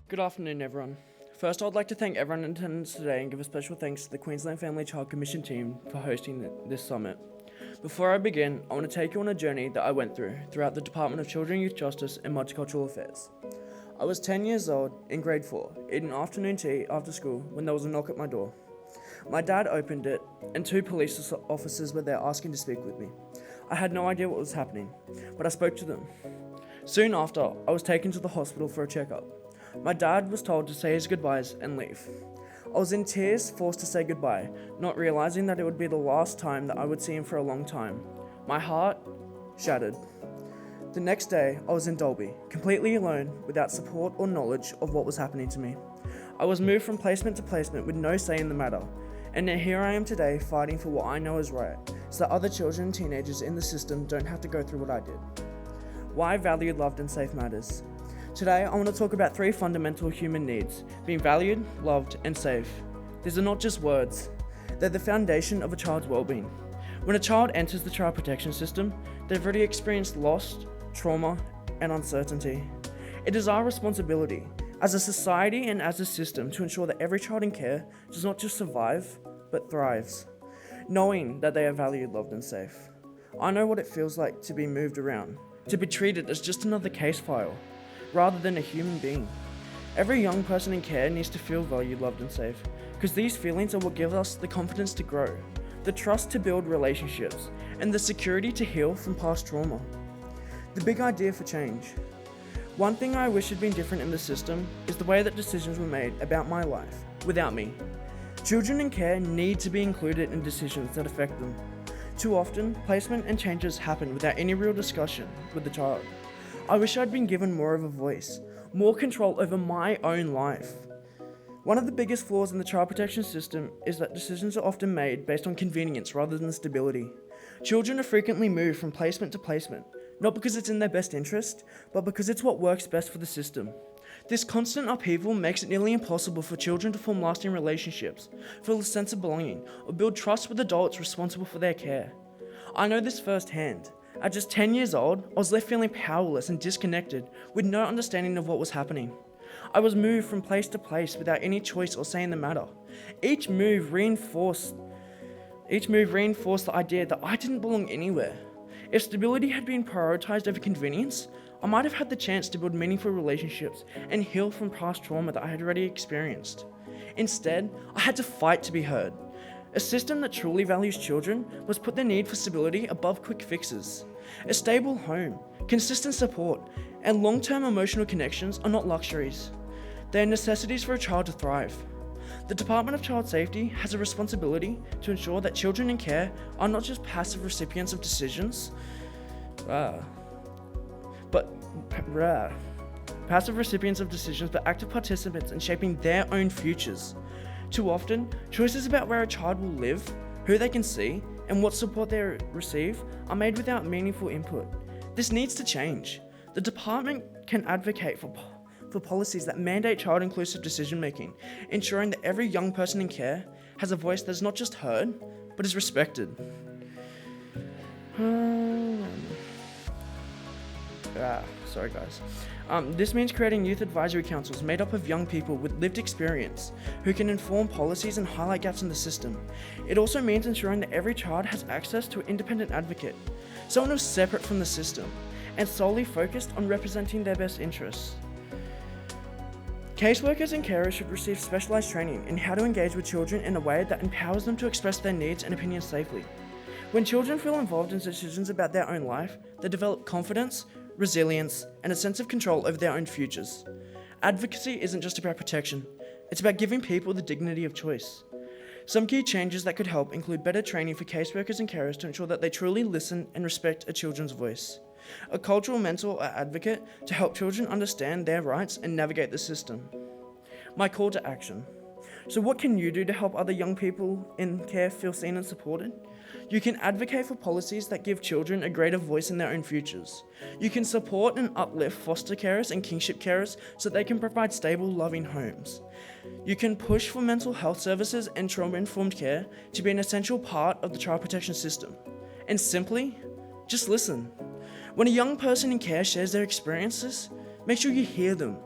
Good afternoon, everyone. First, I'd like to thank everyone in attendance today and give a special thanks to the Queensland Family Child Commission team for hosting this summit. Before I begin, I want to take you on a journey that I went throughout the Department of Children, Youth Justice and Multicultural Affairs. I was 10 years old, in grade 4, eating afternoon tea after school when there was a knock at my door. My dad opened it, and 2 police officers were there asking to speak with me. I had no idea what was happening, but I spoke to them. Soon after, I was taken to the hospital for a checkup. My dad was told to say his goodbyes and leave. I was in tears, forced to say goodbye, not realizing that it would be the last time that I would see him for a long time. My heart shattered. The next day, I was in Dalby, completely alone, without support or knowledge of what was happening to me. I was moved from placement to placement with no say in the matter, and here I am today fighting for what I know is right, so that other children and teenagers in the system don't have to go through what I did. Why valued, loved and safe matters. Today, I want to talk about 3 fundamental human needs: being valued, loved, and safe. These are not just words, they're the foundation of a child's well-being. When a child enters the child protection system, they've already experienced loss, trauma, and uncertainty. It is our responsibility, as a society and as a system, to ensure that every child in care does not just survive, but thrives, knowing that they are valued, loved, and safe. I know what it feels like to be moved around, to be treated as just another case file, rather than a human being. Every young person in care needs to feel valued, loved and safe, because these feelings are what give us the confidence to grow, the trust to build relationships, and the security to heal from past trauma. The big idea for change. One thing I wish had been different in the system is the way that decisions were made about my life, without me. Children in care need to be included in decisions that affect them. Too often, placement and changes happen without any real discussion with the child. I wish I'd been given more of a voice, more control over my own life. One of the biggest flaws in the child protection system is that decisions are often made based on convenience rather than stability. Children are frequently moved from placement to placement, not because it's in their best interest, but because it's what works best for the system. This constant upheaval makes it nearly impossible for children to form lasting relationships, feel a sense of belonging, or build trust with adults responsible for their care. I know this firsthand. At just 10 years old, I was left feeling powerless and disconnected, with no understanding of what was happening. I was moved from place to place without any choice or say in the matter. Each move reinforced the idea that I didn't belong anywhere. If stability had been prioritized over convenience, I might have had the chance to build meaningful relationships and heal from past trauma that I had already experienced. Instead, I had to fight to be heard. A system that truly values children must put the need for stability above quick fixes. A stable home, consistent support, and long-term emotional connections are not luxuries. They are necessities for a child to thrive. The Department of Child Safety has a responsibility to ensure that children in care are not just passive recipients of decisions, but active participants in shaping their own futures. Too often, choices about where a child will live, who they can see, and what support they receive are made without meaningful input. This needs to change. The department can advocate for policies that mandate child-inclusive decision-making, ensuring that every young person in care has a voice that is not just heard, but is respected. Sorry guys. This means creating youth advisory councils made up of young people with lived experience who can inform policies and highlight gaps in the system. It also means ensuring that every child has access to an independent advocate, someone who's separate from the system and solely focused on representing their best interests. Caseworkers and carers should receive specialized training in how to engage with children in a way that empowers them to express their needs and opinions safely. When children feel involved in decisions about their own life, they develop confidence, resilience, and a sense of control over their own futures. Advocacy isn't just about protection, it's about giving people the dignity of choice. Some key changes that could help include better training for caseworkers and carers to ensure that they truly listen and respect a children's voice. A cultural mentor or advocate to help children understand their rights and navigate the system. My call to action. So what can you do to help other young people in care feel seen and supported? You can advocate for policies that give children a greater voice in their own futures. You can support and uplift foster carers and kinship carers so they can provide stable, loving homes. You can push for mental health services and trauma-informed care to be an essential part of the child protection system. And simply, just listen. When a young person in care shares their experiences, make sure you hear them.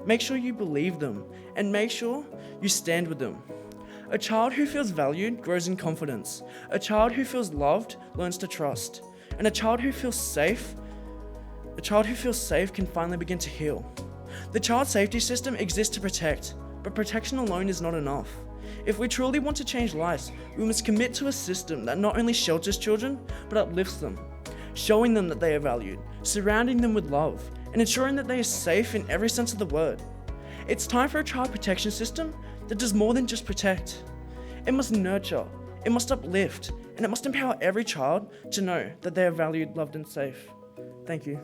Make sure you believe them, and make sure you stand with them. A child who feels valued grows in confidence. A child who feels loved learns to trust. And a child who feels safe can finally begin to heal. The child safety system exists to protect, but protection alone is not enough. If we truly want to change lives, we must commit to a system that not only shelters children, but uplifts them, showing them that they are valued, surrounding them with love, and ensuring that they are safe in every sense of the word. It's time for a child protection system that does more than just protect. It must nurture, it must uplift, and it must empower every child to know that they are valued, loved, and safe. Thank you.